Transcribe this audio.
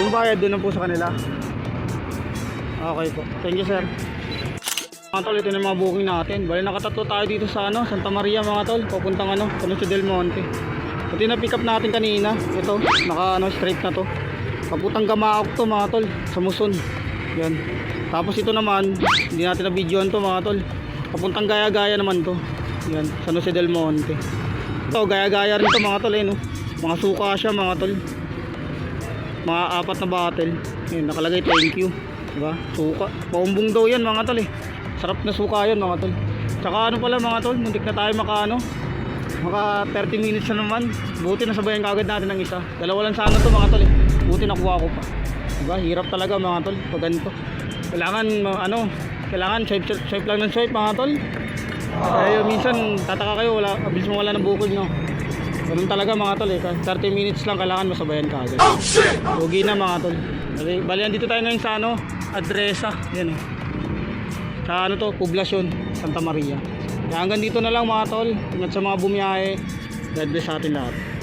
Yung bayad doon na po sa kanila. Okay po. Thank you, sir. Mga tol, ito na yung mga booking natin. Bali nakatatlo tayo dito sa Santa Maria mga tol. Papuntang San Jose del Monte. Ito yung na-pick up natin kanina. Ito, straight na to. Papuntang Gamaok to mga tol, sa Muson. Yan. Tapos ito naman, hindi natin na-videoan to mga tol. Papuntang Gaya-Gaya naman to. Yan, San Jose del Monte. Ito, Gaya-Gaya rin to mga tol, no? Mga suka siya mga tol. Mga 4 na bottle. Yan, nakalagay thank you. Diba? Suka. Paumbong daw yan mga tol Sarap na suka yan mga tol. Tsaka pala mga tol, muntik na tayo maka 30 minutes na naman. Buti nasabayan kagad natin ng isa. Dalawa lang sana to mga tol Buti nakuha ko pa. Diba? Hirap talaga mga tol pag ganito. Kailangan swipe lang ng swipe mga tol. Kaya minsan tataka kayo, mabilis mo wala ng bukod, no? Ganun talaga mga tol 30 minutes lang kailangan masabayan kagad. Lugi na mga tol. Bali dito tayo ngayon sa Adresa. Yan sa to, Poblacion, Santa Maria. Kaya hanggang dito na lang mga tol. Ingat sa mga bumiyahe. God bless sa atin lahat.